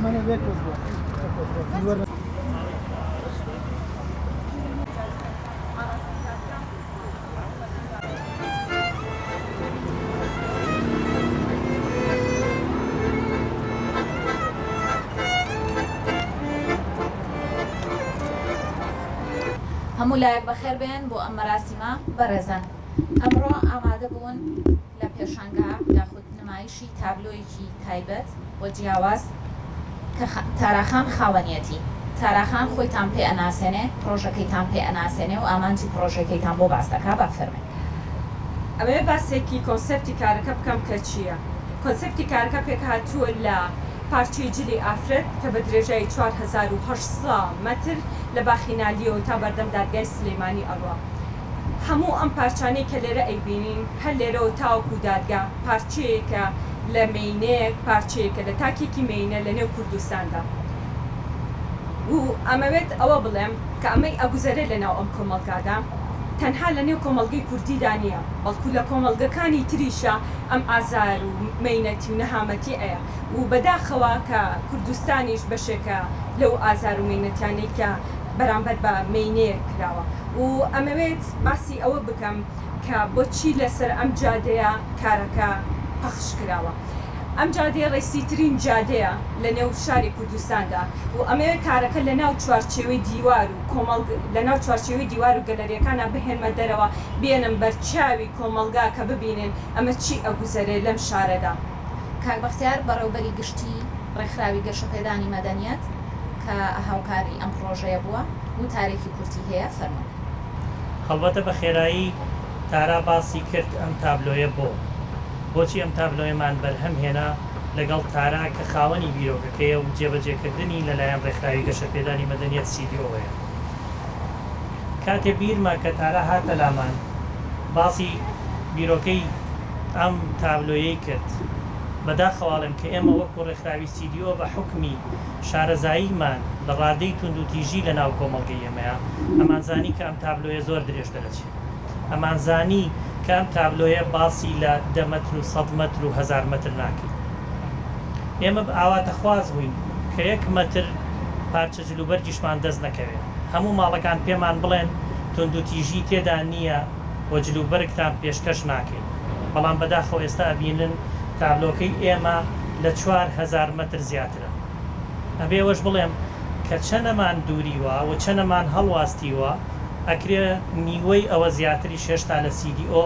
هەموو لایەک بەخێر بێن بۆ ئەم مەراسیمە بەڕێزان. ئەمڕۆ ئامادە بوون لە پێشانگا یاخود نمایشی تابلۆیەکی تایبەت بۆ جیاواز کە تاراخان خاوەنیەتی. تاراخان خۆیتان پێ ئەناسێنێ، پرۆژەکەیتان پێ ئەناسێنێ و ئامانجی پرۆژەکەیتان بۆ باس دەکا. بەفەرمێن. ئەمێ باسێکی کۆنسەپتی کارەکە بکەم کە چییە؟ کۆنسەپتی کارەکە پێک هاتووە لە پارچەی جلی ئافرەت کە بە درێژایی 4800 مەتر لە باخینالیەوە تا بەردەم دادگای سلێمانی ئەڕوا. هەموو ئەم پارچانەی کە لێرە ئەیبینین هەر لێرەوە تاوەکو دادگا پارچەیەکە لە مەینەیەک، پارچەیەکە لە تاکێکی مەینە لە نێو کوردستاندا. و ئەمەوێت ئەوە بڵێم کە ئەمەی ئەگوزەرە لەناو ئەم کۆمەڵگادا تەنها لە نێو کۆمەڵگەی کوردیدا نییە، بەڵکو لە کۆمەڵگەکانی تریشە ئەم ئازار و مەینەتی و نەهامەتی ئەیە و بەداخەوە کە کوردستانیش بەشێکە لەو ئازار و مەینەتیانەی کە بەرامبەر بە مەینەیە کراوە. و ئەمەوێت باسی ئەوە بکەم کە بۆچی لەسەر ئەم جادەیە کارەکە پەخش کراوە. ئەم جادەیە ڕێسیترین جادەیە لە نێو شاری کوردستاندا و ئەمەوێت کارەکە لە ناو چوارچێوەی دیوار و لە ناو چوارچێوەی دیوار و گەلەریەکانە بهێنمە دەرەوە، بێنم بەرچاوی کۆمەڵگا کە ببینن ئەمە چی ئەگوزەرێ لەم شارەدا. کاک بەختیار بەڕێوبەری گشتی ڕێکخراوی گەشەپێدانی مەدەنیەت کە هاوکاری ئەم پرۆژەیە بووە و تارێکی کورتی هەیە. فەرموو. هەڵبەتە بە خێرایی تارا باسی کرد ئەم تابلۆیە بۆچی ئەم تابلۆیەمان بەرهەم هێنا لەگەڵ تارا کە خاوەنی بیرۆکەکەیە و جێبەجێکردنی لەلایەن ڕێکخراوی گەشەپێدانی مەدەنیەت سیدیۆیە. کاتێ بیرمە کە تارا هاتە لامان باسی بیرۆکەی ئەم تابلۆیەی کرد، بەداخەواڵم کە ئێمە وەکو ڕێکخراوی سیدیۆ بە حکمی شارەزاییمان لە ڕادەی تونند و تیژی لە ناو کۆمەڵگەی ئێمەیە، ئەمانزانی کە ئەم تابلۆیە زۆر درێژ دەرەچێت. ئەمانزانی کە ئەم تابلۆیە باسی لە 10 مەتر و 100 مەتر و 1000 مەتر ناکرد. ئێمە ئاواتە خواز بووین کە 1 مەتر پارچە جلوبەرگیشمان دەست نەکەوێت. هەموو ماڵەکان پێمان بڵێن تونند و تیژی تێدا نییە بۆ جلوبەرگتان پێشکەش ناکەین، بەڵام بەداخەوە ئێستا ئەبینن تابلۆکەی ئێمە لە 4000 مەتر زیاترە. ئەبێوەش بڵێم کە چەندەمان دووریوە و چەندەمان هەڵواستیوە ئەکرێ نیوەی ئەوە زیاتری شێشتا لە سیدیۆ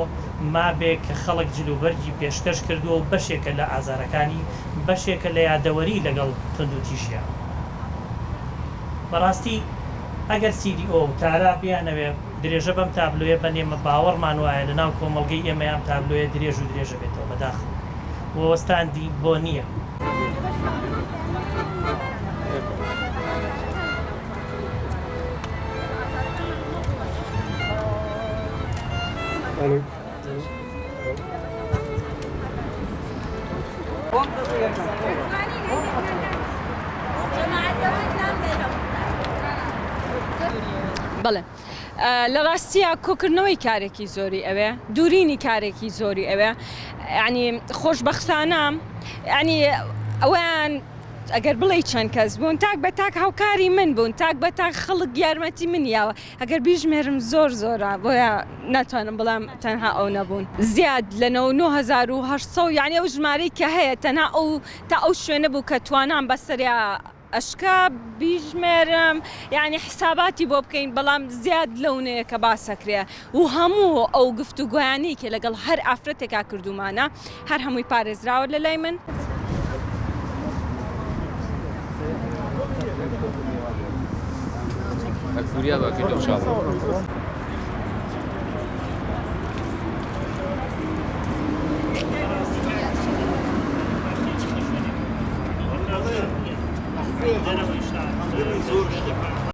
مابێک کە خەڵک جلوبەرگی پێشکەش کردووە و بەشێکە لە ئازارەکانی بەشێکە لە یادەوەری لەگەڵ تونند و تیژیە. بەڕاستی ئەگەر سیدیۆ و تارا بیانەوێ درێژە بەم تابلۆیە بەنێمە باوەڕمان وایە لە ناو کۆمەڵگەی ئێمە ئەم تابلۆیە درێژ و درێژە بێتەوە بەداخەوە وەستاندی بۆ نییە. بەڵێ لە ڕاستیە کۆکردنەوەی کارێکی زۆری ئەوێ، دوورینی کارێکی زۆری ئەوێ، ینی خۆشبەختانە ینی ئەویان ئەگەر بڵێ چەند کەس بوون تاک بە تاک هاوکاری من بوون، تاک بە تاک خەڵک یارمەتی منیاوە، ئەگەر بیژمێرم زۆرە بۆیە ناتوانم بڵام تەنها ئەو نەبوون. زیاد لە 9800 یعنی ئەو ژمارەی کە هەیە تەنها تا ئەو شوێنە بوو کە توانام بەسەریا ئەشکا بیژمێرم، یعنی حساباتی بۆ بکەین، بەڵام زیاد لەونەیە کە باسەکرێ و هەموو ئەو گفتوگویانی کە لەگەڵ هەر ئافرەتێکا کردومانە هەر هەمووی پارێزراوە لە لای من. Akuriya bakıyor inşallah.